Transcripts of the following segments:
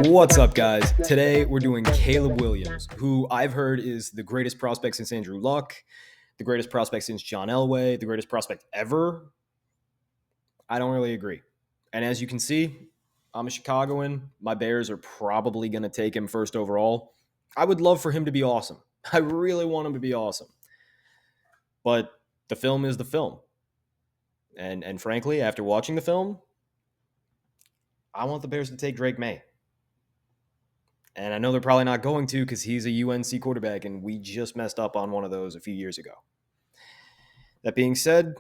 What's up, guys? Today we're doing Caleb Williams, who I've heard is the greatest prospect since Andrew Luck, the greatest prospect since John Elway, the greatest prospect ever. I don't really agree. And as you can see, I'm a Chicagoan. My Bears are probably going to take him first overall. I would love for him to be awesome. I really want him to be awesome. But the film is the film. And frankly, after watching the film, I want the Bears to take Drake May. And I know they're probably not going to because he's a UNC quarterback, and we just messed up on one of those a few years ago. That being said,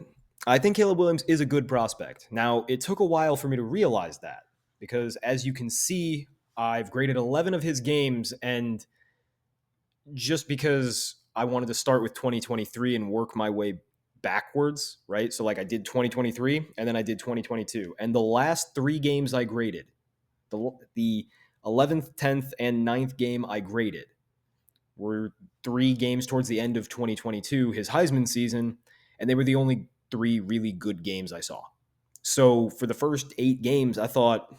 I think Caleb Williams is a good prospect. Now, it took a while for me to realize that because, as you can see, I've graded 11 of his games, and just because I wanted to start with 2023 and work my way backwards, right? So, like, I did 2023, and then I did 2022. And the last 3 games I graded, the 11th, 10th, and 9th game I graded were 3 games towards the end of 2022, his Heisman season, and they were the only 3 really good games I saw. So for the first 8 games, I thought,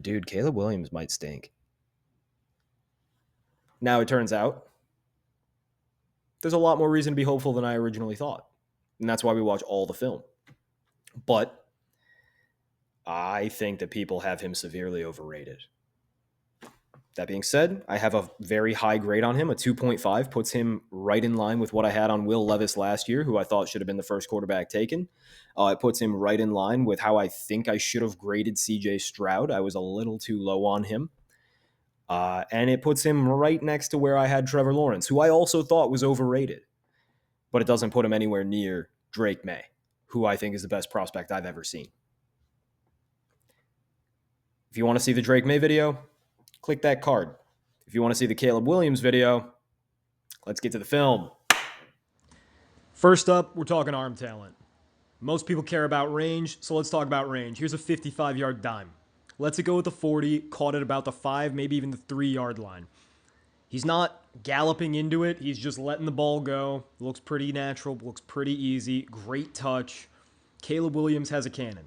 dude, Caleb Williams might stink. Now it turns out there's a lot more reason to be hopeful than I originally thought. And that's why we watch all the film. But I think that people have him severely overrated. That being said, I have a very high grade on him. A 2.5 puts him right in line with what I had on Will Levis last year, who I thought should have been the first quarterback taken. It puts him right in line with how I think I should have graded CJ Stroud. I was a little too low on him. And it puts him right next to where I had Trevor Lawrence, who I also thought was overrated. But it doesn't put him anywhere near Drake May, who I think is the best prospect I've ever seen. If you want to see the Drake May video, click that card. If you want to see the Caleb Williams video, let's get to the film. First up, we're talking arm talent. Most people care about range, so let's talk about range. Here's a 55-yard dime. Lets it go with the 40, caught at about the 5, maybe even the 3-yard line. He's not galloping into it. He's just letting the ball go. Looks pretty natural, looks pretty easy. Great touch. Caleb Williams has a cannon.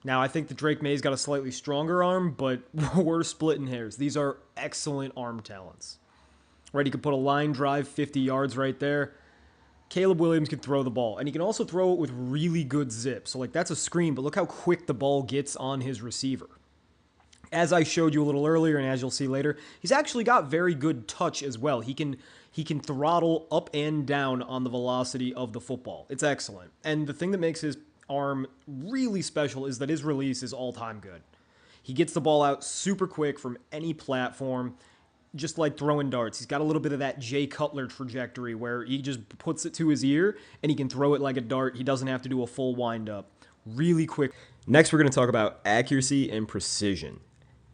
Now, I think that Drake May's got a slightly stronger arm, but we're splitting hairs. These are excellent arm talents. Right, he could put a line drive 50 yards right there. Caleb Williams can throw the ball, and he can also throw it with really good zip. So, like, that's a screen, but look how quick the ball gets on his receiver. As I showed you a little earlier, and as you'll see later, he's actually got very good touch as well. He can throttle up and down on the velocity of the football. It's excellent. And the thing that makes his arm really special is that his release is all-time good. He gets the ball out super quick from any platform, just like throwing darts. He's got a little bit of that Jay Cutler trajectory where he just puts it to his ear and he can throw it like a dart. He doesn't have to do a full wind-up. Really quick. Next, we're going to talk about accuracy and precision.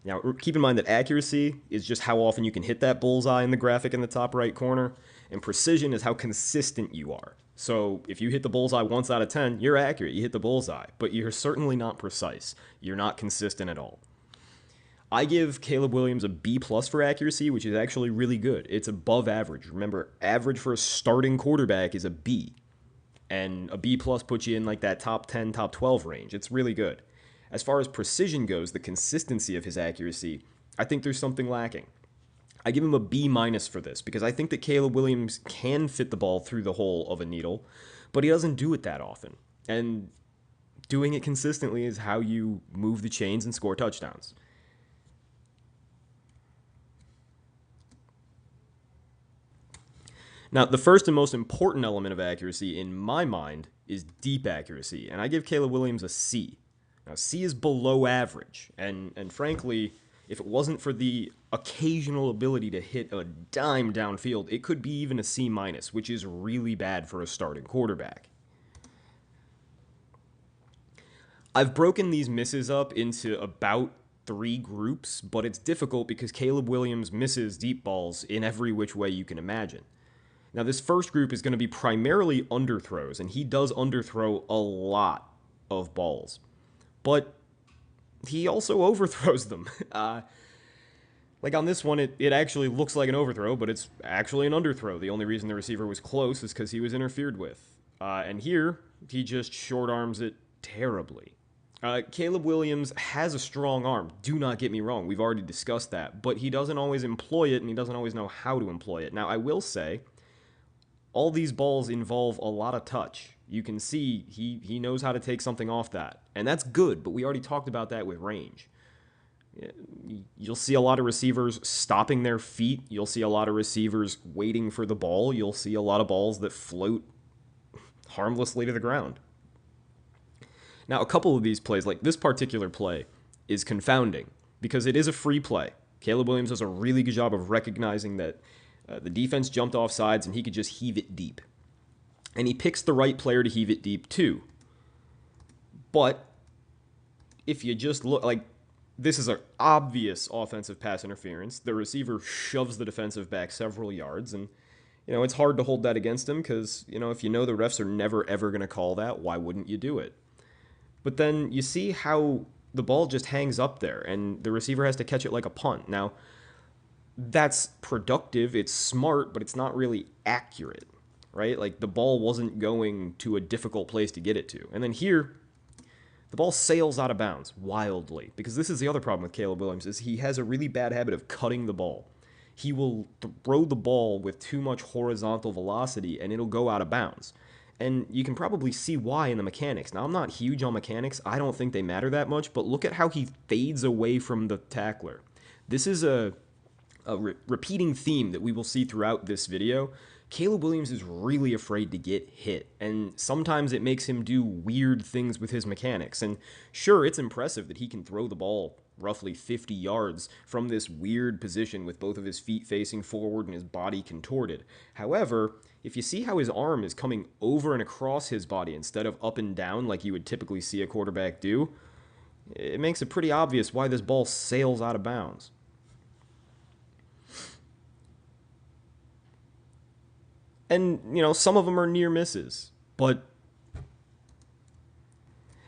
Now, keep in mind that accuracy is just how often you can hit that bullseye in the graphic in the top right corner, and precision is how consistent you are. So if you hit the bullseye once out of 10, you're accurate. You hit the bullseye, but you're certainly not precise. You're not consistent at all. I give Caleb Williams a B+ for accuracy, which is actually really good. It's above average. Remember, average for a starting quarterback is a B, and a B+ puts you in like that top 10, top 12 range. It's really good. As far as precision goes, the consistency of his accuracy, I think there's something lacking. I give him a B- for this because I think that Caleb Williams can fit the ball through the hole of a needle, but he doesn't do it that often. And doing it consistently is how you move the chains and score touchdowns. Now, the first and most important element of accuracy in my mind is deep accuracy, and I give Caleb Williams a C. Now, C is below average, and frankly, if it wasn't for the occasional ability to hit a dime downfield, it could be even a C-, which is really bad for a starting quarterback. I've broken these misses up into about 3 groups, but it's difficult because Caleb Williams misses deep balls in every which way you can imagine. Now, this first group is going to be primarily underthrows, and he does underthrow a lot of balls. But he also overthrows them. Like on this one, it actually looks like an overthrow, but it's actually an underthrow. The only reason the receiver was close is because he was interfered with. And here, he just short arms it terribly. Caleb Williams has a strong arm. Do not get me wrong. We've already discussed that. But he doesn't always employ it, and he doesn't always know how to employ it. Now, I will say, all these balls involve a lot of touch. You can see he knows how to take something off that. And that's good, but we already talked about that with range. You'll see a lot of receivers stopping their feet. You'll see a lot of receivers waiting for the ball. You'll see a lot of balls that float harmlessly to the ground. Now, a couple of these plays, like this particular play, is confounding because it is a free play. Caleb Williams does a really good job of recognizing that the defense jumped off sides and he could just heave it deep. And he picks the right player to heave it deep too. But if you just look, like, this is an obvious offensive pass interference. The receiver shoves the defensive back several yards, and it's hard to hold that against him because if you know the refs are never ever going to call that, why wouldn't you do it? But then you see how the ball just hangs up there, and the receiver has to catch it like a punt. Now, that's productive, it's smart, but it's not really accurate, right? Like, the ball wasn't going to a difficult place to get it to. And then here, the ball sails out of bounds wildly, because this is the other problem with Caleb Williams, is he has a really bad habit of cutting the ball. He will throw the ball with too much horizontal velocity, and it'll go out of bounds. And you can probably see why in the mechanics. Now, I'm not huge on mechanics. I don't think they matter that much, but look at how he fades away from the tackler. This is a repeating theme that we will see throughout this video. Caleb Williams is really afraid to get hit, and sometimes it makes him do weird things with his mechanics. And sure, it's impressive that he can throw the ball roughly 50 yards from this weird position with both of his feet facing forward and his body contorted. However, if you see how his arm is coming over and across his body instead of up and down like you would typically see a quarterback do, it makes it pretty obvious why this ball sails out of bounds. And, some of them are near misses, but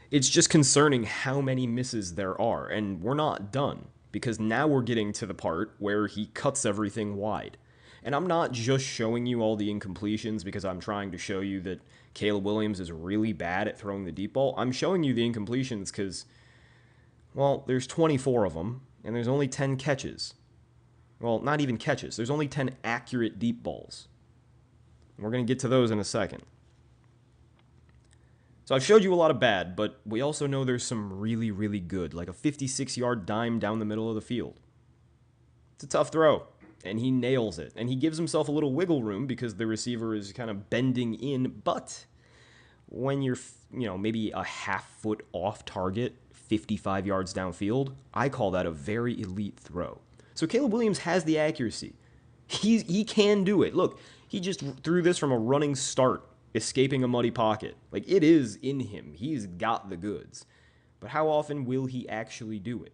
it's just concerning how many misses there are, and we're not done, because now we're getting to the part where he cuts everything wide. And I'm not just showing you all the incompletions because I'm trying to show you that Caleb Williams is really bad at throwing the deep ball. I'm showing you the incompletions because, well, there's 24 of them, and there's only 10 catches. Well, not even catches. There's only 10 accurate deep balls. We're going to get to those in a second. So I've showed you a lot of bad, but we also know there's some really, really good, like a 56-yard dime down the middle of the field. It's a tough throw, and he nails it. And he gives himself a little wiggle room because the receiver is kind of bending in, but when you're, maybe a half foot off target, 55 yards downfield, I call that a very elite throw. So Caleb Williams has the accuracy. He can do it. Look, he just threw this from a running start, escaping a muddy pocket. Like, it is in him. He's got the goods. But how often will he actually do it?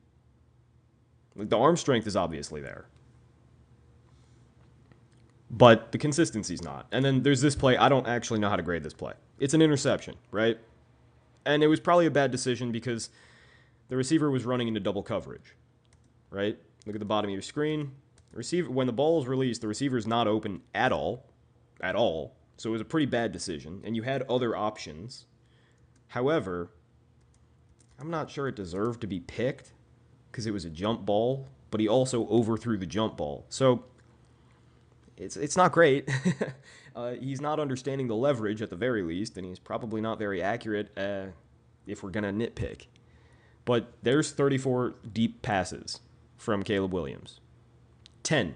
Like, the arm strength is obviously there, but the consistency's not. And then there's this play. I don't actually know how to grade this play. It's an interception, right? And it was probably a bad decision because the receiver was running into double coverage, right? Look at the bottom of your screen. When the ball is released, the receiver is not open at all. So it was a pretty bad decision, and you had other options. However, I'm not sure it deserved to be picked because it was a jump ball, but he also overthrew the jump ball. So it's not great. He's not understanding the leverage at the very least, and he's probably not very accurate if we're going to nitpick. But there's 34 deep passes from Caleb Williams. 10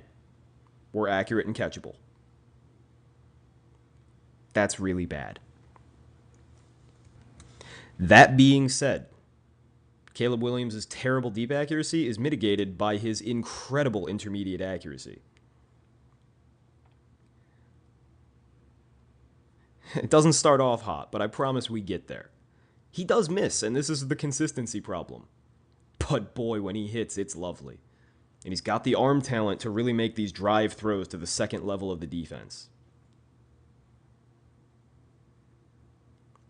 were accurate and catchable. That's really bad. That being said, Caleb Williams' terrible deep accuracy is mitigated by his incredible intermediate accuracy. It doesn't start off hot, but I promise we get there. He does miss, and this is the consistency problem. But boy, when he hits, it's lovely. And he's got the arm talent to really make these drive throws to the second level of the defense.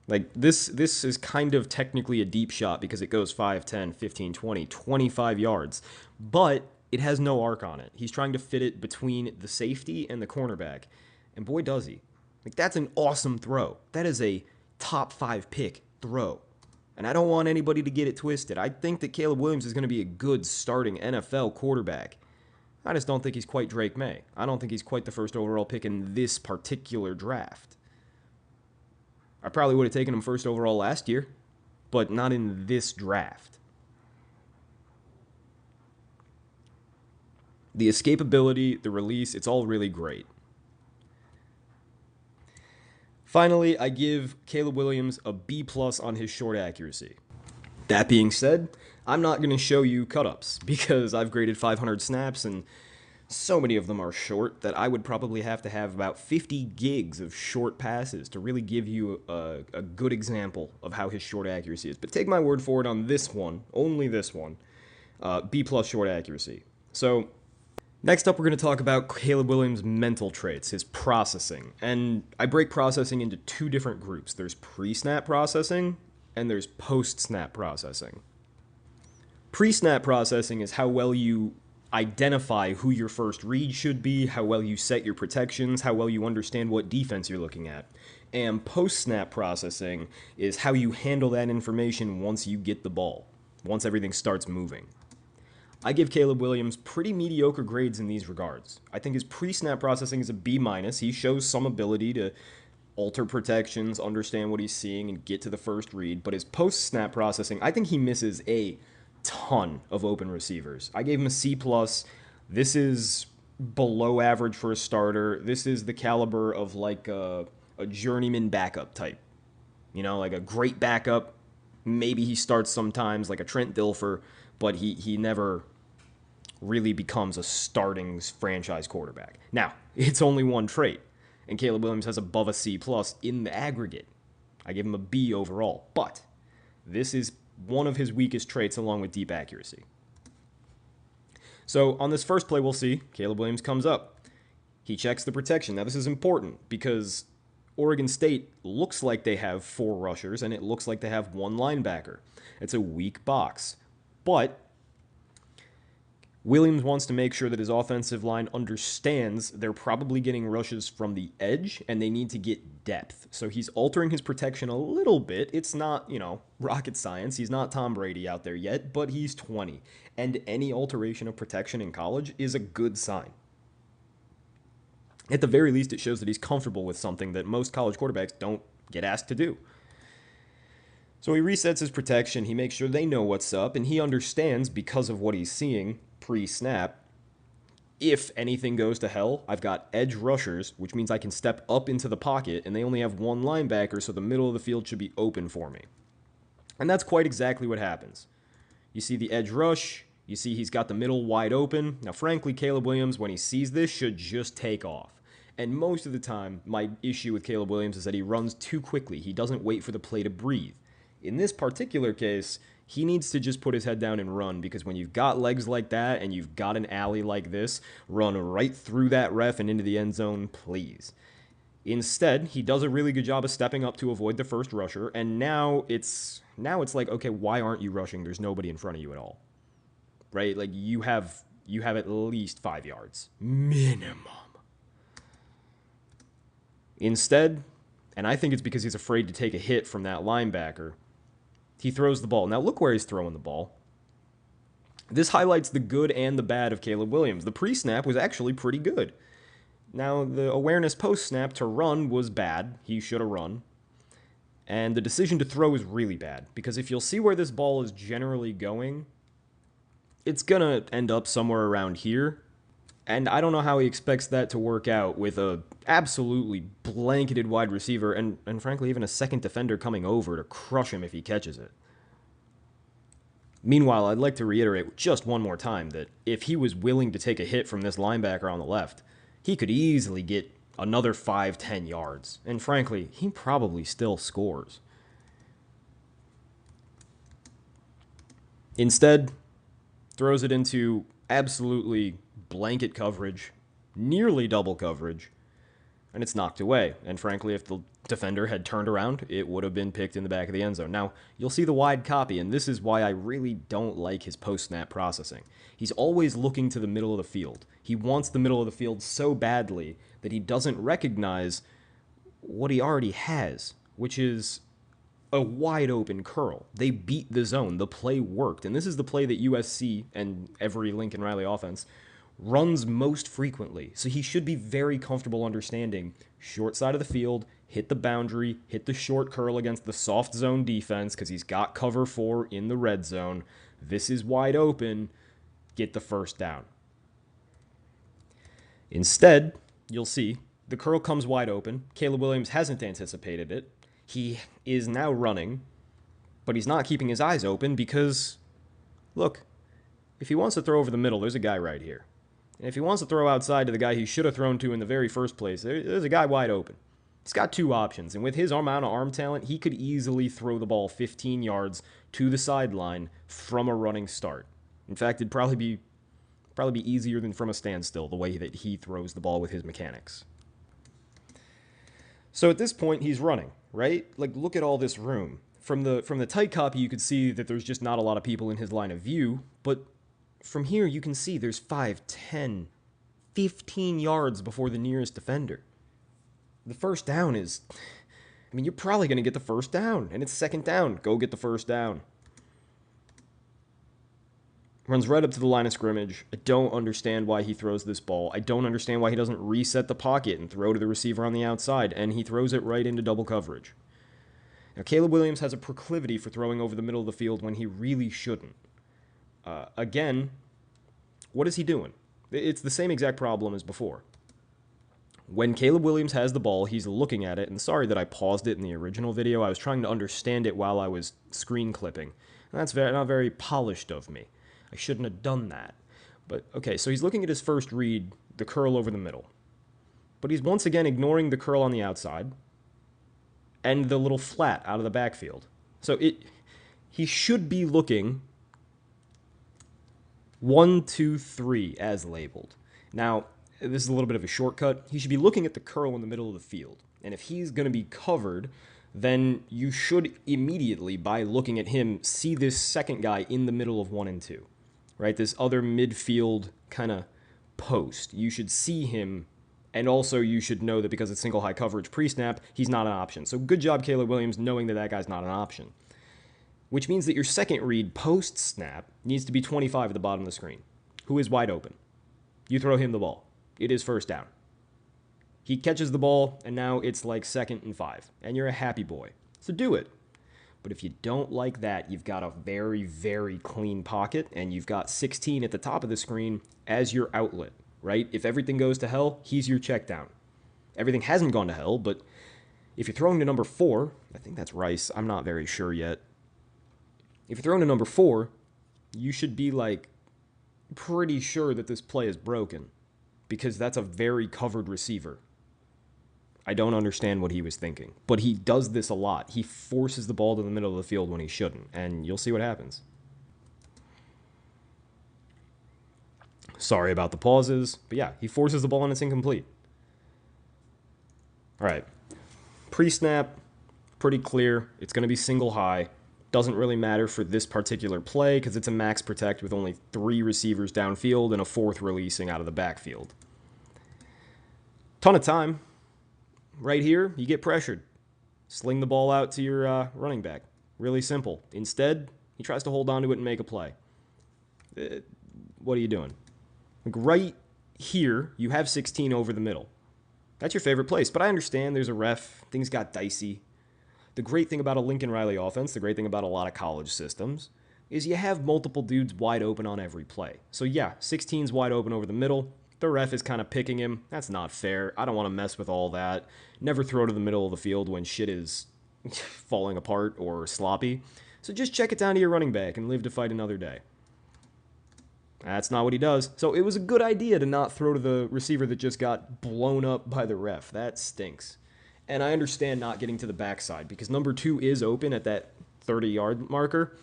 Like, this is kind of technically a deep shot because it goes 5, 10, 15, 20, 25 yards. But it has no arc on it. He's trying to fit it between the safety and the cornerback. And boy, does he. Like, that's an awesome throw. That is a top 5 pick throw. And I don't want anybody to get it twisted. I think that Caleb Williams is going to be a good starting NFL quarterback. I just don't think he's quite Drake May. I don't think he's quite the first overall pick in this particular draft. I probably would have taken him first overall last year, but not in this draft. The escapability, the release, it's all really great. Finally, I give Caleb Williams a B+ on his short accuracy. That being said, I'm not going to show you cut-ups because I've graded 500 snaps and so many of them are short that I would probably have to have about 50 gigs of short passes to really give you a good example of how his short accuracy is. But take my word for it on this one, only this one, B+ short accuracy. So next up, we're going to talk about Caleb Williams' mental traits, his processing. And I break processing into 2 different groups. There's pre-snap processing and there's post-snap processing. Pre-snap processing is how well you identify who your first read should be, how well you set your protections, how well you understand what defense you're looking at. And post-snap processing is how you handle that information once you get the ball, once everything starts moving. I give Caleb Williams pretty mediocre grades in these regards. I think his pre-snap processing is a B-. He shows some ability to alter protections, understand what he's seeing, and get to the first read. But his post-snap processing, I think he misses a ton of open receivers. I gave him a C+. This is below average for a starter. This is the caliber of like a journeyman backup type. You know, like a great backup. Maybe he starts sometimes like a Trent Dilfer, but he never really becomes a starting franchise quarterback. Now, it's only one trait, and Caleb Williams has above a C+ in the aggregate. I give him a B overall, but this is one of his weakest traits along with deep accuracy. So on this first play, we'll see Caleb Williams comes up. He checks the protection. Now, this is important because Oregon State looks like they have 4 rushers, and it looks like they have 1 linebacker. It's a weak box. But Williams wants to make sure that his offensive line understands they're probably getting rushes from the edge, and they need to get depth. So he's altering his protection a little bit. It's not, rocket science. He's not Tom Brady out there yet, but he's 20. And any alteration of protection in college is a good sign. At the very least, it shows that he's comfortable with something that most college quarterbacks don't get asked to do. So he resets his protection, he makes sure they know what's up, and he understands, because of what he's seeing pre-snap, if anything goes to hell, I've got edge rushers, which means I can step up into the pocket, and they only have 1 linebacker, so the middle of the field should be open for me. And that's quite exactly what happens. You see the edge rush, you see he's got the middle wide open. Now, frankly, Caleb Williams, when he sees this, should just take off. And most of the time, my issue with Caleb Williams is that he runs too quickly. He doesn't wait for the play to breathe. In this particular case, he needs to just put his head down and run, because when you've got legs like that and you've got an alley like this, run right through that ref and into the end zone, please. Instead, he does a really good job of stepping up to avoid the first rusher, and now it's like, okay, why aren't you rushing? There's nobody in front of you at all. Right? Like, you have at least 5 yards. Minimum. Instead, and I think it's because he's afraid to take a hit from that linebacker, he throws the ball. Now look where he's throwing the ball. This highlights the good and the bad of Caleb Williams. The pre-snap was actually pretty good. Now the awareness post-snap to run was bad. He should have run. And the decision to throw is really bad, because if you'll see where this ball is generally going, it's going to end up somewhere around here. And I don't know how he expects that to work out with a absolutely blanketed wide receiver and frankly, even a second defender coming over to crush him if he catches it. Meanwhile, I'd like to reiterate just one more time that if he was willing to take a hit from this linebacker on the left, he could easily get another 5-10 yards. And frankly, he probably still scores. Instead, throws it into absolutely blanket coverage, nearly double coverage, and it's knocked away. And frankly, if the defender had turned around, it would have been picked in the back of the end zone. Now, you'll see the wide copy, and this is why I really don't like his post-snap processing. He's always looking to the middle of the field. He wants the middle of the field so badly that he doesn't recognize what he already has, which is a wide open curl. They beat the zone. The play worked. And this is the play that USC and every Lincoln Riley offense runs most frequently. So he should be very comfortable understanding short side of the field, hit the boundary, hit the short curl against the soft zone defense because he's got cover 4 in the red zone. This is wide open. Get the first down. Instead, you'll see the curl comes wide open. Caleb Williams hasn't anticipated it. He is now running, but he's not keeping his eyes open because, look, if he wants to throw over the middle, there's a guy right here. And if he wants to throw outside to the guy he should have thrown to in the very first place, there's a guy wide open. He's got 2 options, and with his amount of arm talent, he could easily throw the ball 15 yards to the sideline from a running start. In fact, it'd probably be easier than from a standstill, the way that he throws the ball with his mechanics. So at this point, he's running, right? Like, look at all this room. From the tight copy, you could see that there's just not a lot of people in his line of view, but from here, you can see there's 5, 10, 15 yards before the nearest defender. The first down is, you're probably going to get the first down, and it's second down. Go get the first down. Runs right up to the line of scrimmage. I don't understand why he throws this ball. I don't understand why he doesn't reset the pocket and throw to the receiver on the outside, and he throws it right into double coverage. Now, Caleb Williams has a proclivity for throwing over the middle of the field when he really shouldn't. Again, what is he doing? It's the same exact problem as before. When Caleb Williams has the ball, he's looking at it, and sorry that I paused it in the original video. I was trying to understand it while I was screen clipping. And that's not very polished of me. I shouldn't have done that. But, okay, so he's looking at his first read, the curl over the middle. But he's once again ignoring the curl on the outside and the little flat out of the backfield. So he should be looking 1, 2, 3 as labeled. Now, this is a little bit of a shortcut. He should be looking at the curl in the middle of the field. And if he's going to be covered, then you should immediately, by looking at him, see this second guy in the middle of 1 and 2. Right? This other midfield kind of post. You should see him, and also you should know that because it's single high coverage pre-snap, he's not an option. So good job, Caleb Williams, knowing that that guy's not an option. Which means that your second read post-snap needs to be 25 at the bottom of the screen, who is wide open. You throw him the ball. It is first down. He catches the ball, and now it's like 2nd and 5, and you're a happy boy. So do it. But if you don't like that, you've got a very, very clean pocket, and you've got 16 at the top of the screen as your outlet, right? If everything goes to hell, he's your check down. Everything hasn't gone to hell, but if you're throwing to number 4, I think that's Rice, I'm not very sure yet. If you're throwing to number 4, you should be like pretty sure that this play is broken because that's a very covered receiver. I don't understand what he was thinking, but he does this a lot. He forces the ball to the middle of the field when he shouldn't, and you'll see what happens. Sorry about the pauses, but yeah, he forces the ball and it's incomplete. All right, pre-snap, pretty clear. It's going to be single high. Doesn't really matter for this particular play because it's a max protect with only 3 receivers downfield and a 4th releasing out of the backfield. Ton of time. Right here, you get pressured. Sling the ball out to your running back. Really simple. Instead, he tries to hold on to it and make a play. What are you doing? Like right here, you have 16 over the middle. That's your favorite place, but I understand there's a ref. Things got dicey. The great thing about a Lincoln Riley offense, the great thing about a lot of college systems, is you have multiple dudes wide open on every play. So yeah, 16's wide open over the middle. The ref is kind of picking him. That's not fair. I don't want to mess with all that. Never throw to the middle of the field when shit is falling apart or sloppy. So just check it down to your running back and live to fight another day. That's not what he does. So it was a good idea to not throw to the receiver that just got blown up by the ref. That stinks. And I understand not getting to the backside because number 2 is open at that 30-yard marker,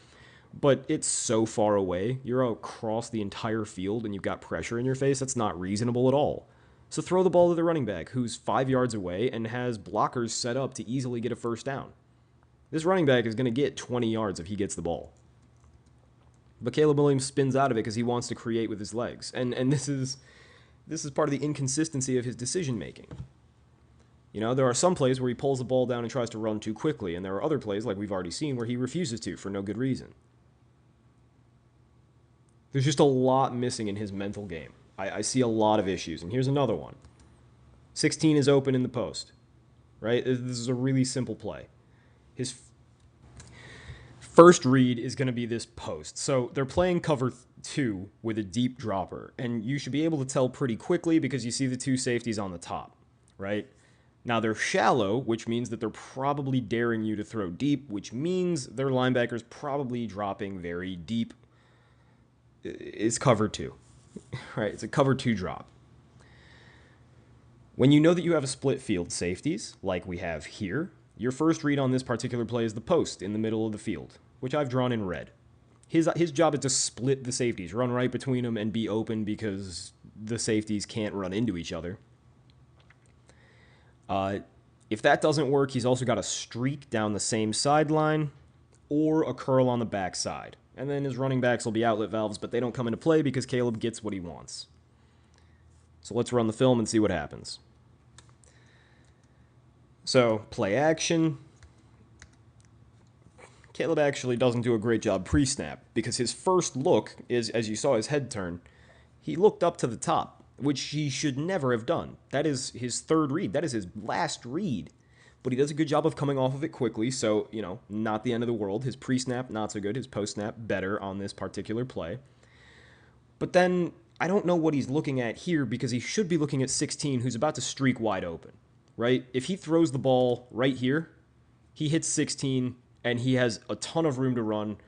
but it's so far away. You're across the entire field and you've got pressure in your face. That's not reasonable at all. So throw the ball to the running back who's 5 yards away and has blockers set up to easily get a first down. This running back is going to get 20 yards if he gets the ball. But Caleb Williams spins out of it because he wants to create with his legs. And this is part of the inconsistency of his decision making. You know, there are some plays where he pulls the ball down and tries to run too quickly, and there are other plays, like we've already seen, where he refuses to for no good reason. There's just a lot missing in his mental game. I see a lot of issues, and here's another one. 16 is open in the post, right? This is a really simple play. His first read is going to be this post. So they're playing cover 2 with a deep dropper, and you should be able to tell pretty quickly because you see the 2 safeties on the top, right? Now they're shallow, which means that they're probably daring you to throw deep, which means their linebacker's probably dropping very deep. It's cover 2, right? It's a cover 2 drop. When you know that you have a split field safeties, like we have here, your first read on this particular play is the post in the middle of the field, which I've drawn in red. His job is to split the safeties, run right between them, and be open because the safeties can't run into each other. If that doesn't work, he's also got a streak down the same sideline or a curl on the backside. And then his running backs will be outlet valves, but they don't come into play because Caleb gets what he wants. So let's run the film and see what happens. So, play action. Caleb actually doesn't do a great job pre-snap because his first look is, as you saw his head turn, he looked up to the top, which he should never have done. That is his third read. That is his last read. But he does a good job of coming off of it quickly, so, you know, not the end of the world. His pre-snap, not so good. His post-snap, better on this particular play. But then, I don't know what he's looking at here because he should be looking at 16, who's about to streak wide open, right? If he throws the ball right here, he hits 16, and he has a ton of room to run,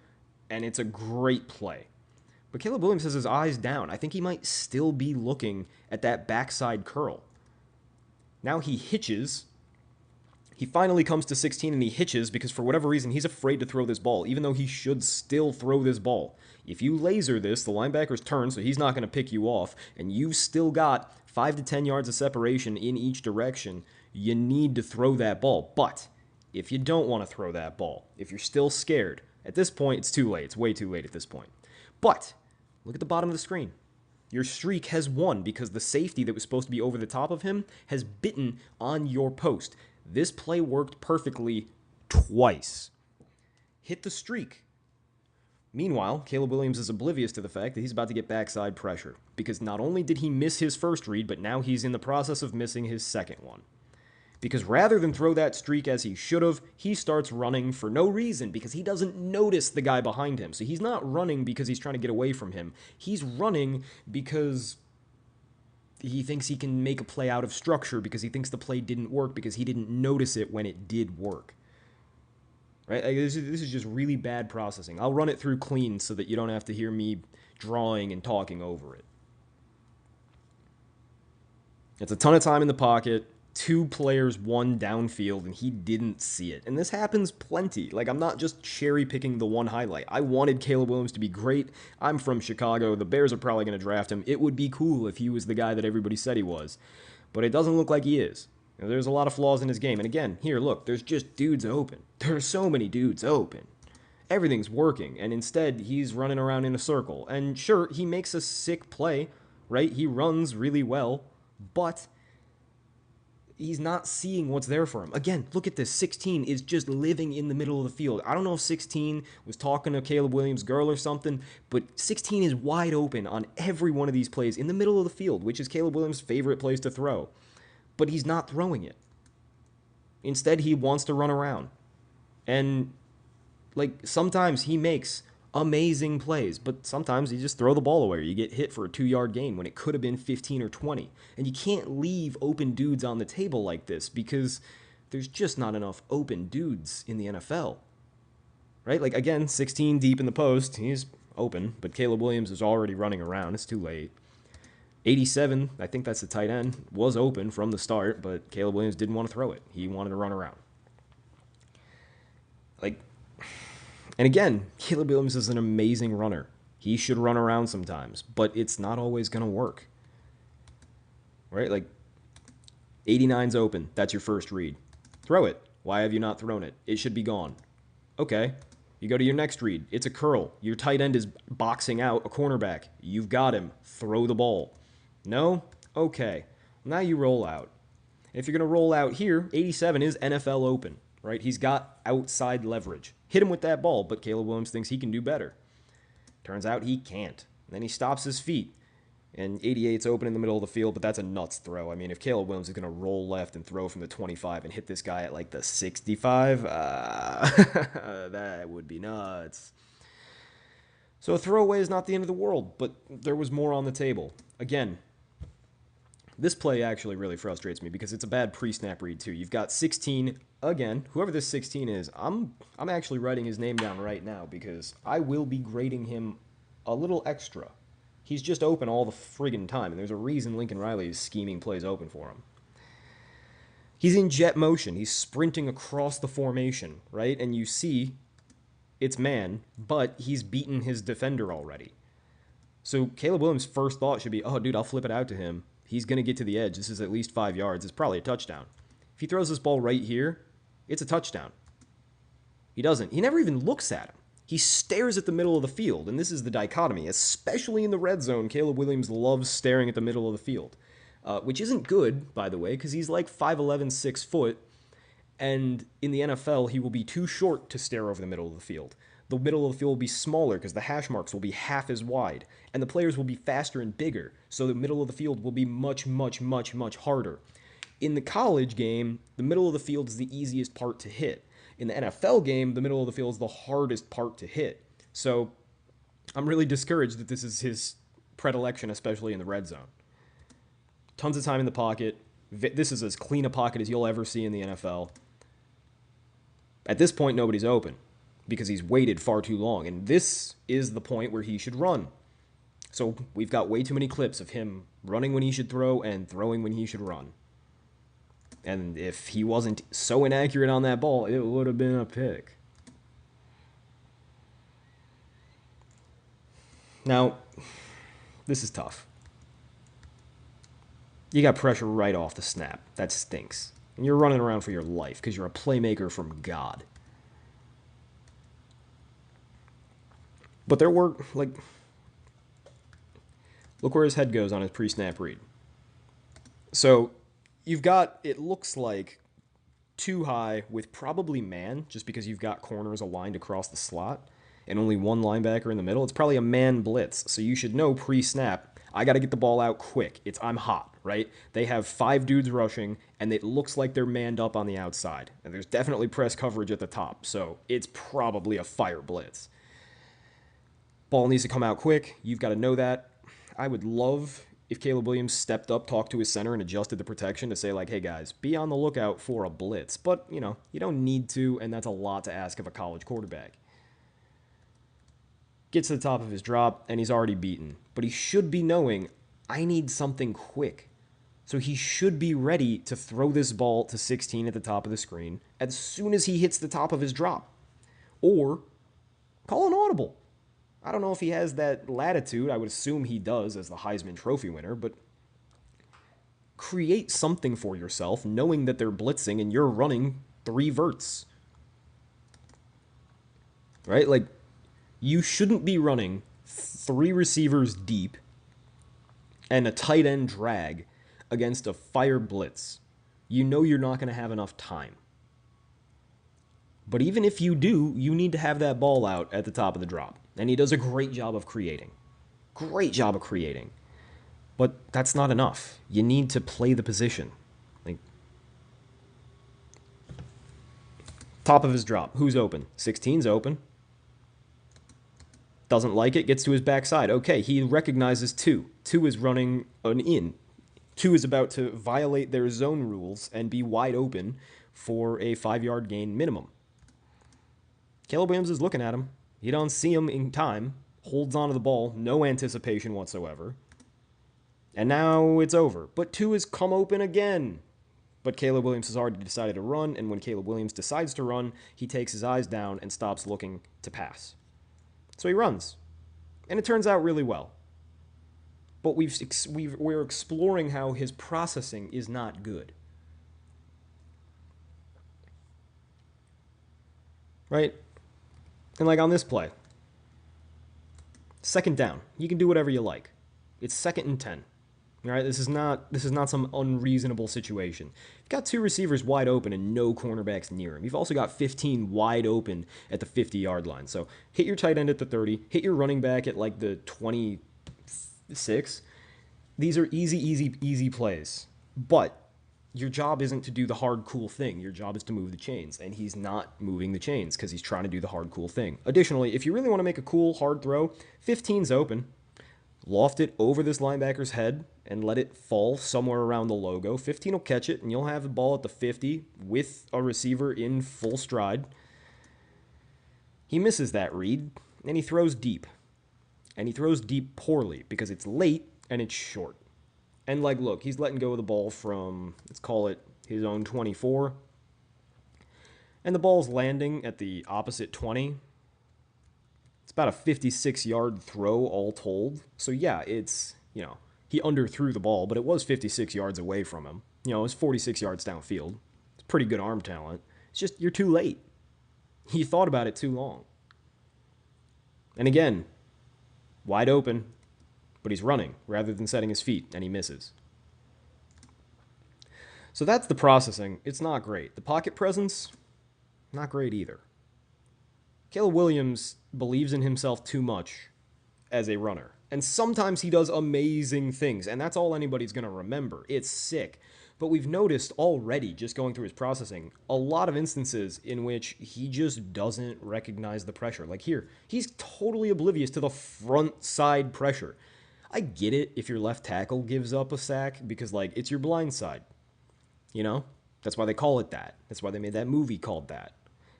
and it's a great play. But Caleb Williams has his eyes down. I think he might still be looking at that backside curl. Now he hitches. He finally comes to 16 and he hitches because for whatever reason he's afraid to throw this ball, even though he should still throw this ball. If you laser this, the linebacker's turn, so he's not going to pick you off, and you've still got 5 to 10 yards of separation in each direction, you need to throw that ball. But if you don't want to throw that ball, if you're still scared, at this point it's too late. It's way too late at this point. But look at the bottom of the screen. Your streak has won because the safety that was supposed to be over the top of him has bitten on your post. This play worked perfectly twice. Hit the streak. Meanwhile, Caleb Williams is oblivious to the fact that he's about to get backside pressure because not only did he miss his first read, but now he's in the process of missing his second one. Because rather than throw that streak as he should have, he starts running for no reason because he doesn't notice the guy behind him. So he's not running because he's trying to get away from him. He's running because he thinks he can make a play out of structure because he thinks the play didn't work because he didn't notice it when it did work. Right? Like, this is just really bad processing. I'll run it through clean so that you don't have to hear me drawing and talking over it. It's a ton of time in the pocket. 2 players, 1 downfield, and he didn't see it. And this happens plenty. Like, I'm not just cherry-picking the one highlight. I wanted Caleb Williams to be great. I'm from Chicago. The Bears are probably going to draft him. It would be cool if he was the guy that everybody said he was. But it doesn't look like he is. You know, there's a lot of flaws in his game. And again, here, look, there's just dudes open. There are so many dudes open. Everything's working, and instead, he's running around in a circle. And sure, he makes a sick play, right? He runs really well, but he's not seeing what's there for him. Again, look at this. 16 is just living in the middle of the field. I don't know if 16 was talking to Caleb Williams' girl or something, but 16 is wide open on every one of these plays in the middle of the field, which is Caleb Williams' favorite place to throw. But he's not throwing it. Instead, he wants to run around. And, like, sometimes he makes amazing plays, but sometimes you just throw the ball away or you get hit for a 2-yard gain when it could have been 15 or 20. And you can't leave open dudes on the table like this because there's just not enough open dudes in the NFL. Right? Like, again, 16 deep in the post, he's open, but Caleb Williams is already running around. It's too late. 87, I think that's the tight end, was open from the start, but Caleb Williams didn't want to throw it. He wanted to run around. Like, and again, Caleb Williams is an amazing runner. He should run around sometimes, but it's not always going to work. Right? Like, 89's open. That's your first read. Throw it. Why have you not thrown it? It should be gone. Okay. You go to your next read. It's a curl. Your tight end is boxing out a cornerback. You've got him. Throw the ball. No? Okay. Now you roll out. If you're going to roll out here, 87 is NFL open, right? He's got outside leverage. Hit him with that ball, but Caleb Williams thinks he can do better. Turns out he can't. Then he stops his feet. And 88's open in the middle of the field, but that's a nuts throw. I mean, if Caleb Williams is going to roll left and throw from the 25 and hit this guy at like the 65, that would be nuts. So a throwaway is not the end of the world, but there was more on the table. Again, this play actually really frustrates me because it's a bad pre-snap read too. You've got 16, again, whoever this 16 is, I'm actually writing his name down right now because I will be grading him a little extra. He's just open all the friggin' time, and there's a reason Lincoln Riley is scheming plays open for him. He's in jet motion. He's sprinting across the formation, right? And you see it's man, but he's beaten his defender already. So Caleb Williams' first thought should be, oh, dude, I'll flip it out to him. He's going to get to the edge. This is at least 5 yards. It's probably a touchdown. If he throws this ball right here, it's a touchdown. He doesn't. He never even looks at him. He stares at the middle of the field, and this is the dichotomy. Especially in the red zone, Caleb Williams loves staring at the middle of the field, which isn't good, by the way, because he's like 5'11", 6 foot, and in the NFL, he will be too short to stare over the middle of the field. The middle of the field will be smaller because the hash marks will be half as wide, and the players will be faster and bigger, so the middle of the field will be much, much, much, much harder. In the college game, the middle of the field is the easiest part to hit. In the NFL game, the middle of the field is the hardest part to hit. So I'm really discouraged that this is his predilection, especially in the red zone. Tons of time in the pocket. This is as clean a pocket as you'll ever see in the NFL. At this point, nobody's open because he's waited far too long. And this is the point where he should run. So we've got way too many clips of him running when he should throw and throwing when he should run. And if he wasn't so inaccurate on that ball, it would have been a pick. Now, this is tough. You got pressure right off the snap. That stinks. And you're running around for your life because you're a playmaker from God. But there were, like, look where his head goes on his pre-snap read. So you've got, it looks like, too high with probably man, just because you've got corners aligned across the slot and only one linebacker in the middle. It's probably a man blitz, so you should know pre-snap, I got to get the ball out quick. I'm hot, right? They have 5 dudes rushing, and it looks like they're manned up on the outside. And there's definitely press coverage at the top, so it's probably a fire blitz. Ball needs to come out quick. You've got to know that. I would love if Caleb Williams stepped up, talked to his center, and adjusted the protection to say, like, hey, guys, be on the lookout for a blitz. But, you know, you don't need to, and that's a lot to ask of a college quarterback. Gets to the top of his drop, and he's already beaten. But he should be knowing, I need something quick. So he should be ready to throw this ball to 16 at the top of the screen as soon as he hits the top of his drop. Or call an audible. I don't know if he has that latitude. I would assume he does as the Heisman Trophy winner, but create something for yourself knowing that they're blitzing and you're running 3 verts. Right? Like, you shouldn't be running 3 receivers deep and a tight end drag against a fire blitz. You know you're not going to have enough time. But even if you do, you need to have that ball out at the top of the drop. And he does a great job of creating. Great job of creating. But that's not enough. You need to play the position. Like, top of his drop. Who's open? 16's open. Doesn't like it. Gets to his backside. Okay, he recognizes 2. 2 is running an in. 2 is about to violate their zone rules and be wide open for a 5-yard gain minimum. Caleb Williams is looking at him. He don't see him in time. Holds onto the ball. No anticipation whatsoever. And now it's over. But 2 has come open again. But Caleb Williams has already decided to run, and when Caleb Williams decides to run, he takes his eyes down and stops looking to pass. So he runs. And it turns out really well. But we're exploring how his processing is not good. right? And like on this play, second down, you can do whatever you like. It's 2nd and 10. All right, this is not some unreasonable situation. You've got 2 receivers wide open and no cornerbacks near him. You've also got 15 wide open at the 50-yard line. So hit your tight end at the 30, hit your running back at like the 26. These are easy plays. But your job isn't to do the hard, cool thing. Your job is to move the chains, and he's not moving the chains because he's trying to do the hard, cool thing. Additionally, if you really want to make a cool, hard throw, 15's open. Loft it over this linebacker's head and let it fall somewhere around the logo. 15 will catch it, and you'll have the ball at the 50 with a receiver in full stride. He misses that read, and he throws deep. And he throws deep poorly because it's late and it's short. And, like, look, he's letting go of the ball from, let's call it, his own 24. And the ball's landing at the opposite 20. It's about a 56-yard throw all told. So, yeah, it's, he underthrew the ball, but it was 56 yards away from him. It was 46 yards downfield. It's pretty good arm talent. It's just, you're too late. He thought about it too long. And again, wide open, but he's running rather than setting his feet, and he misses. So that's the processing. It's not great. The pocket presence, not great either. Caleb Williams believes in himself too much as a runner. And sometimes he does amazing things, and that's all anybody's going to remember. It's sick. But we've noticed already, just going through his processing, a lot of instances in which he just doesn't recognize the pressure. Like here, he's totally oblivious to the front side pressure. I get it if your left tackle gives up a sack because, it's your blind side. That's why they call it that. That's why they made that movie called that.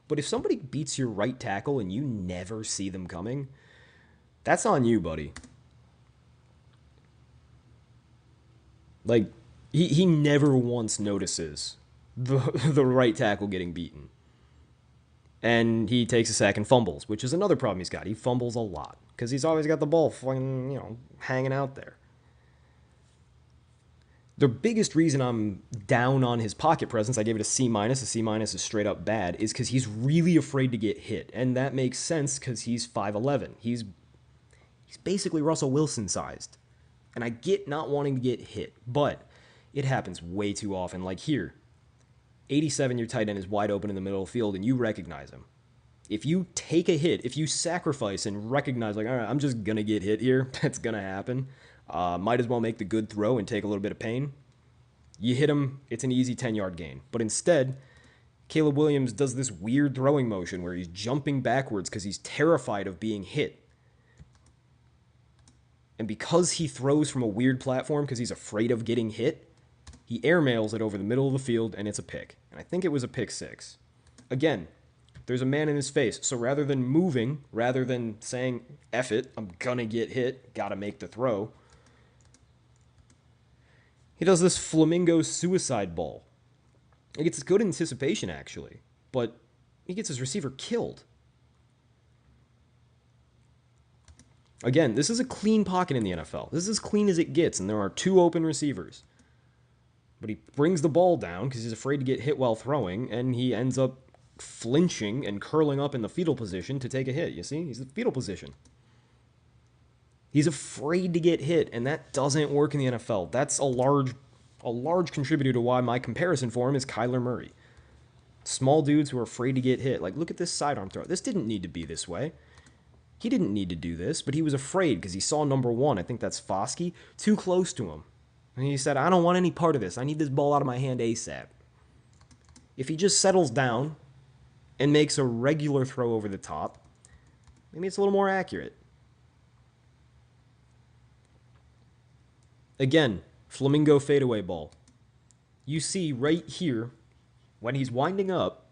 But if somebody beats your right tackle and you never see them coming, that's on you, buddy. He never once notices the right tackle getting beaten. And he takes a sack and fumbles, which is another problem he's got. He fumbles a lot because he's always got the ball hanging out there. The biggest reason I'm down on his pocket presence, I gave it a C-. A C- is straight up bad, is because he's really afraid to get hit. And that makes sense because he's 5'11". He's basically Russell Wilson sized. And I get not wanting to get hit, but it happens way too often. Like here, 87, your tight end is wide open in the middle of the field, and you recognize him. If you take a hit, if you sacrifice and recognize, all right, I'm just going to get hit here, that's going to happen. Might as well make the good throw and take a little bit of pain. You hit him, it's an easy 10-yard gain. But instead, Caleb Williams does this weird throwing motion where he's jumping backwards because he's terrified of being hit. And because he throws from a weird platform because he's afraid of getting hit, he airmails it over the middle of the field, and it's a pick. And I think it was a pick 6. Again, there's a man in his face. So rather than moving, rather than saying, F it, I'm going to get hit, got to make the throw, he does this flamingo suicide ball. It gets good anticipation, actually, but he gets his receiver killed. Again, this is a clean pocket in the NFL. This is as clean as it gets, and there are 2 open receivers. But he brings the ball down because he's afraid to get hit while throwing, and he ends up flinching and curling up in the fetal position to take a hit. You see? He's in the fetal position. He's afraid to get hit, and that doesn't work in the NFL. That's a large contributor to why my comparison for him is Kyler Murray. Small dudes who are afraid to get hit. Look at this sidearm throw. This didn't need to be this way. He didn't need to do this, but he was afraid because he saw number 1, I think that's Foskey, too close to him. And he said, I don't want any part of this. I need this ball out of my hand ASAP. If he just settles down and makes a regular throw over the top, maybe it's a little more accurate. Again, flamingo fadeaway ball. You see right here, when he's winding up,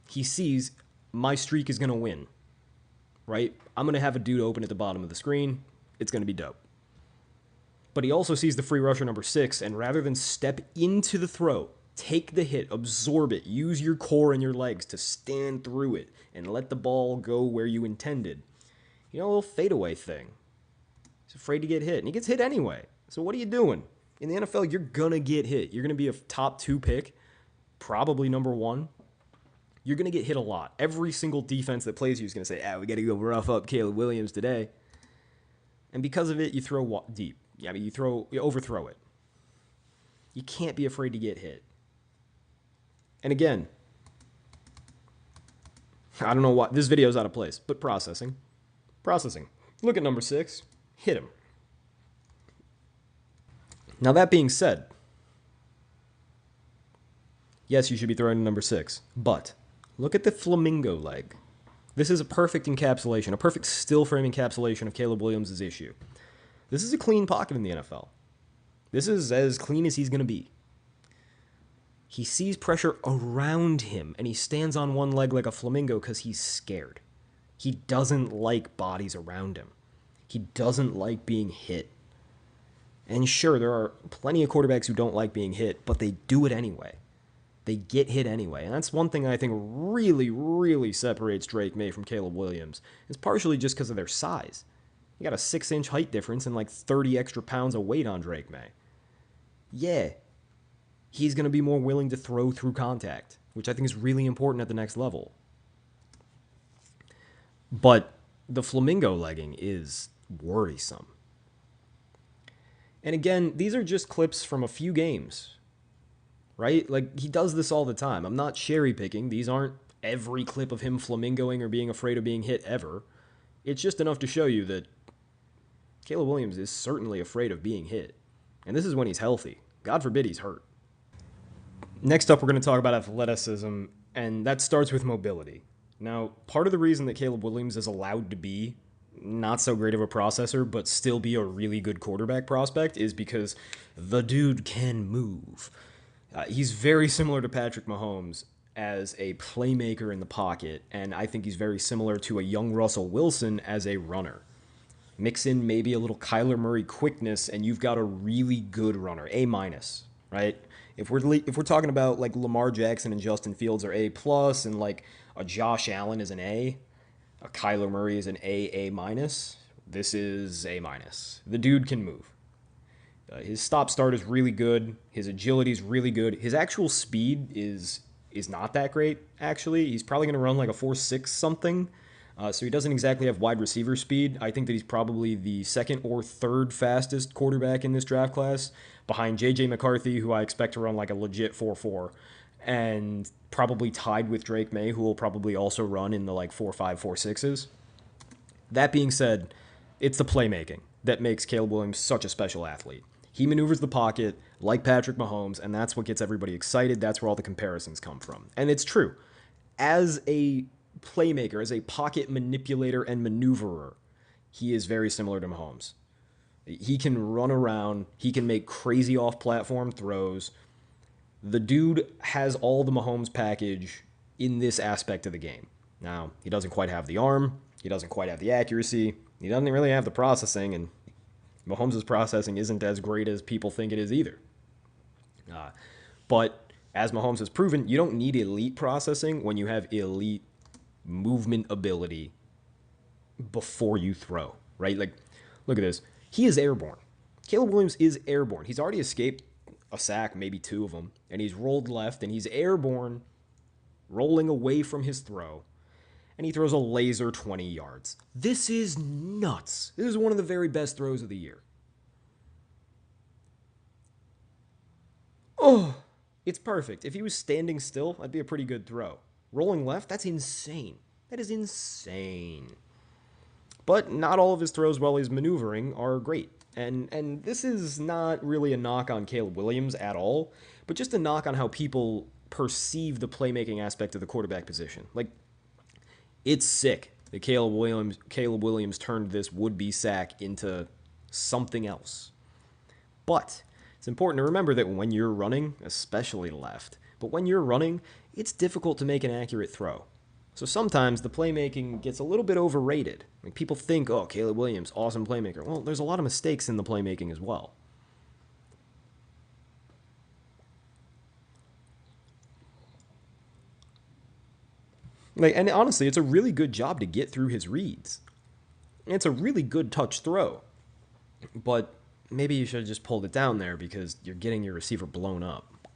he sees my streak is going to win. Right? I'm going to have a dude open at the bottom of the screen. It's going to be dope. But he also sees the free rusher number 6, and rather than step into the throw, take the hit, absorb it, use your core and your legs to stand through it, and let the ball go where you intended. A little fadeaway thing. He's afraid to get hit, and he gets hit anyway. So what are you doing? In the NFL, you're going to get hit. You're going to be a top 2 pick, probably number 1. you're going to get hit a lot. Every single defense that plays you is going to say, we got to go rough up Caleb Williams today. And because of it, you throw deep. I mean, you overthrow it. You can't be afraid to get hit. And again, I don't know why this video's out of place, but processing. Look at number 6. Hit him. Now, that being said, yes, you should be throwing to number 6, but look at the flamingo leg. This is a perfect encapsulation, a perfect still frame encapsulation of Caleb Williams' issue. This is a clean pocket in the NFL. This is as clean as he's going to be. He sees pressure around him, and he stands on one leg like a flamingo because he's scared. He doesn't like bodies around him. He doesn't like being hit. And sure, there are plenty of quarterbacks who don't like being hit, but they do it anyway. They get hit anyway. And that's one thing I think really, really separates Drake May from Caleb Williams. It's partially just because of their size. You got a 6-inch height difference and like 30 extra pounds of weight on Drake May. Yeah, he's going to be more willing to throw through contact, which I think is really important at the next level. But the flamingo legging is worrisome. And again, these are just clips from a few games, right? Like, he does this all the time. I'm not cherry picking. These aren't every clip of him flamingoing or being afraid of being hit ever. It's just enough to show you that Caleb Williams is certainly afraid of being hit. And this is when he's healthy. God forbid he's hurt. Next up, we're going to talk about athleticism, and that starts with mobility. Now, part of the reason that Caleb Williams is allowed to be not so great of a processor, but still be a really good quarterback prospect is because the dude can move. He's very similar to Patrick Mahomes as a playmaker in the pocket, and I think he's very similar to a young Russell Wilson as a runner. Mix in maybe a little Kyler Murray quickness, and you've got a really good runner, A-, right? If we're talking about like Lamar Jackson and Justin Fields are A+, and like a Josh Allen is an A, a Kyler Murray is an A-, this is A-. The dude can move. His stop-start is really good. His agility is really good. His actual speed is not that great, actually. He's probably going to run like a 4.6 something. So he doesn't exactly have wide receiver speed. I think that he's probably the second or third fastest quarterback in this draft class, behind J.J. McCarthy, who I expect to run like a legit 4.4, and probably tied with Drake May, who will probably also run in the like 4.5, 4.6s. That being said, it's the playmaking that makes Caleb Williams such a special athlete. He maneuvers the pocket like Patrick Mahomes, and that's what gets everybody excited. That's where all the comparisons come from. And it's true. As a playmaker, as a pocket manipulator and maneuverer, he is very similar to Mahomes. He can run around. He can make crazy off-platform throws. The dude has all the Mahomes package in this aspect of the game. Now, he doesn't quite have the arm. He doesn't quite have the accuracy. He doesn't really have the processing, and Mahomes' processing isn't as great as people think it is either. But as Mahomes has proven, you don't need elite processing when you have elite movement ability before you throw, right? Like, look at this. He is airborne. Caleb Williams is airborne. He's already escaped a sack, maybe 2 of them, and he's rolled left, and he's airborne, rolling away from his throw, and he throws a laser 20 yards. This is nuts. This is one of the very best throws of the year. Oh, it's perfect. If he was standing still, that'd be a pretty good throw. Rolling left, that's insane. That is insane. But not all of his throws while he's maneuvering are great. And this is not really a knock on Caleb Williams at all, but just a knock on how people perceive the playmaking aspect of the quarterback position. Like, it's sick that Caleb Williams turned this would-be sack into something else. But it's important to remember that when you're running, especially left, but when you're running, it's difficult to make an accurate throw. So sometimes the playmaking gets a little bit overrated. Like, people think, oh, Caleb Williams, awesome playmaker. Well, there's a lot of mistakes in the playmaking as well. Like, and honestly, it's a really good job to get through his reads. It's a really good touch throw. But maybe you should have just pulled it down there because you're getting your receiver blown up.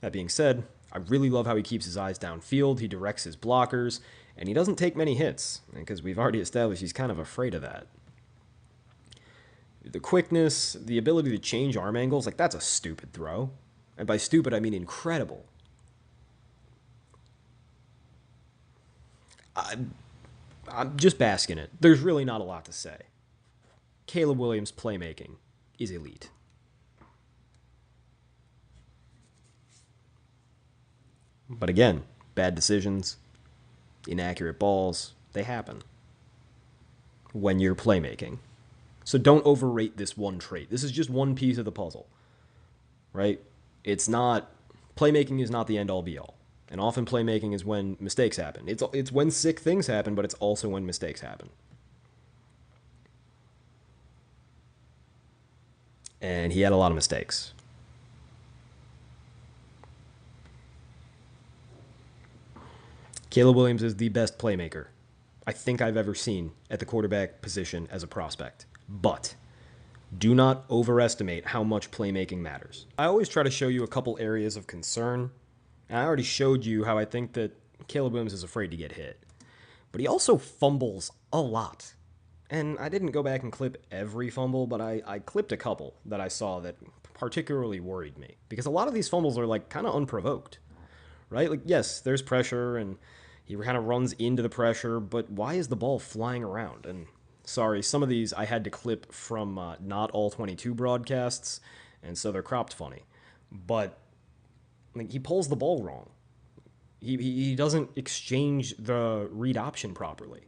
That being said, I really love how he keeps his eyes downfield, he directs his blockers, and he doesn't take many hits, because we've already established he's kind of afraid of that. The quickness, the ability to change arm angles, like that's a stupid throw. And by stupid, I mean incredible. I'm just basking it. There's really not a lot to say. Caleb Williams' playmaking is elite. But again, bad decisions, inaccurate balls, they happen when you're playmaking. So don't overrate this one trait. This is just one piece of the puzzle, right? It's not, playmaking is not the end all be all. And often playmaking is when mistakes happen. It's when sick things happen, but it's also when mistakes happen. And he had a lot of mistakes. Caleb Williams is the best playmaker I think I've ever seen at the quarterback position as a prospect. But do not overestimate how much playmaking matters. I always try to show you a couple areas of concern. And I already showed you how I think that Caleb Williams is afraid to get hit. But he also fumbles a lot. And I didn't go back and clip every fumble, but I clipped a couple that I saw that particularly worried me. Because a lot of these fumbles are like kind of unprovoked, right? Like, yes, there's pressure and he kind of runs into the pressure, but why is the ball flying around? And sorry, some of these I had to clip from not All-22 broadcasts, and so they're cropped funny. But like, he pulls the ball wrong. He doesn't exchange the read option properly.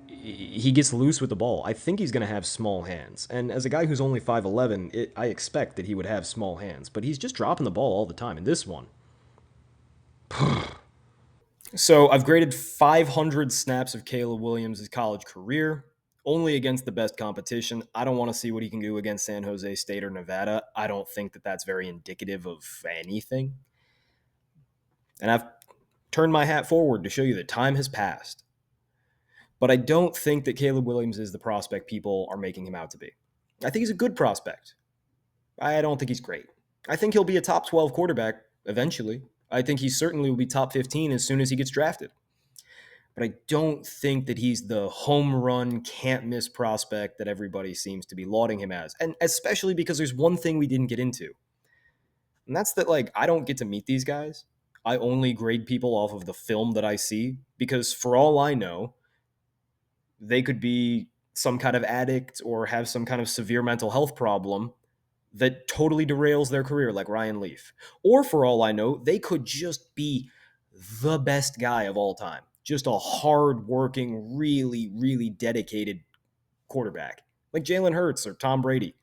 He gets loose with the ball. I think he's going to have small hands. And as a guy who's only 5'11", I expect that he would have small hands. But he's just dropping the ball all the time. And this one. So I've graded 500 snaps of Caleb Williams' college career, only against the best competition. I don't want to see what he can do against San Jose State or Nevada. I don't think that that's very indicative of anything. And I've turned my hat forward to show you that time has passed. But I don't think that Caleb Williams is the prospect people are making him out to be. I think he's a good prospect. I don't think he's great. I think he'll be a top 12 quarterback eventually. I think he certainly will be top 15 as soon as he gets drafted. But I don't think that he's the home run, can't miss prospect that everybody seems to be lauding him as. And especially because there's one thing we didn't get into. And that's that, like, I don't get to meet these guys. I only grade people off of the film that I see because for all I know, they could be some kind of addict or have some kind of severe mental health problem that totally derails their career, like Ryan Leaf. Or for all I know, they could just be the best guy of all time. Just a hard-working, really, really dedicated quarterback, like Jalen Hurts or Tom Brady.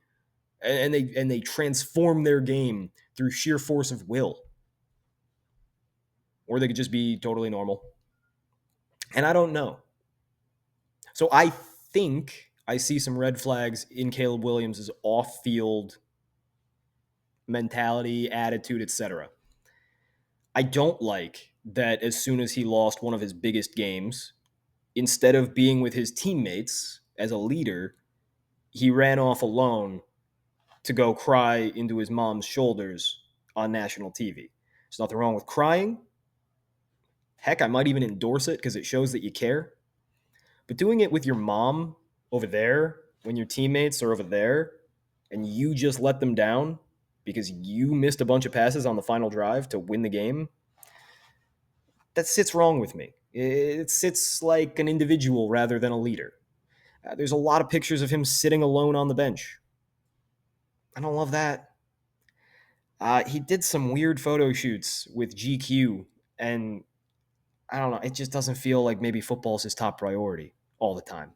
And they transform their game through sheer force of will. Or they could just be totally normal. And I don't know. So I think I see some red flags in Caleb Williams' off-field mentality, attitude, etc. I don't like that as soon as he lost one of his biggest games, instead of being with his teammates as a leader, he ran off alone to go cry into his mom's shoulders on national TV. There's nothing wrong with crying. Heck, I might even endorse it because it shows that you care. But doing it with your mom over there when your teammates are over there and you just let them down because you missed a bunch of passes on the final drive to win the game, that sits wrong with me. It sits like an individual rather than a leader. There's a lot of pictures of him sitting alone on the bench. I don't love that. He did some weird photo shoots with GQ, and I don't know, it just doesn't feel like maybe football is his top priority all the time.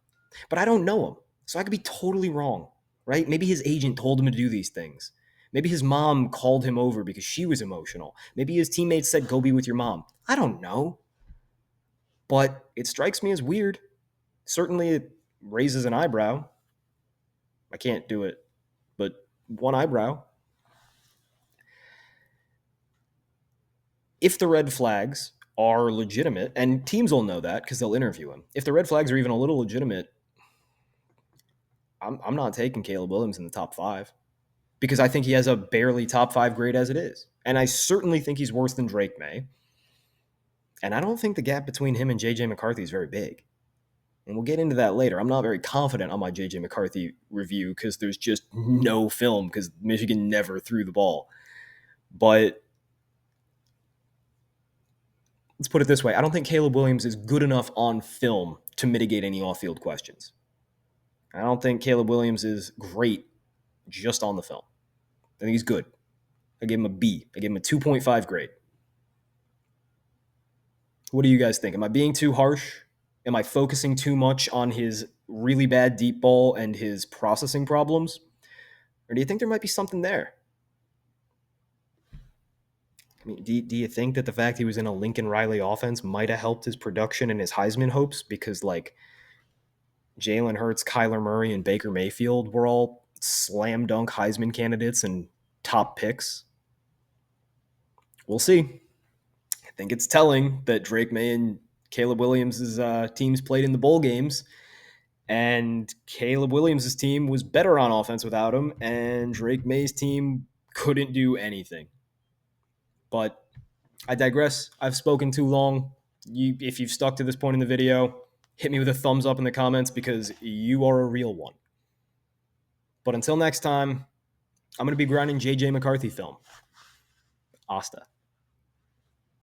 But I don't know him, so I could be totally wrong, right? Maybe his agent told him to do these things. Maybe his mom called him over because she was emotional. Maybe his teammates said, go be with your mom. I don't know. But it strikes me as weird. Certainly it raises an eyebrow. I can't do it, but one eyebrow. If the red flags are legitimate, and teams will know that because they'll interview him. If the red flags are even a little legitimate, I'm not taking Caleb Williams in the top 5 because I think he has a barely top 5 grade as it is. And I certainly think he's worse than Drake May. And I don't think the gap between him and J.J. McCarthy is very big. And we'll get into that later. I'm not very confident on my J.J. McCarthy review because there's just no film because Michigan never threw the ball. But let's put it this way. I don't think Caleb Williams is good enough on film to mitigate any off-field questions. I don't think Caleb Williams is great just on the film. I think he's good. I gave him a B. I gave him a 2.5 grade. What do you guys think? Am I being too harsh? Am I focusing too much on his really bad deep ball and his processing problems? Or do you think there might be something there? I mean, do you think that the fact he was in a Lincoln Riley offense might have helped his production and his Heisman hopes? Because, like, Jalen Hurts, Kyler Murray, and Baker Mayfield were all slam dunk Heisman candidates and top picks. We'll see. I think it's telling that Drake May and Caleb Williams' teams played in the bowl games, and Caleb Williams' team was better on offense without him, and Drake May's team couldn't do anything. But I digress. I've spoken too long. If you've stuck to this point in the video, hit me with a thumbs up in the comments because you are a real one. But until next time, I'm going to be grinding J.J. McCarthy film. Asta.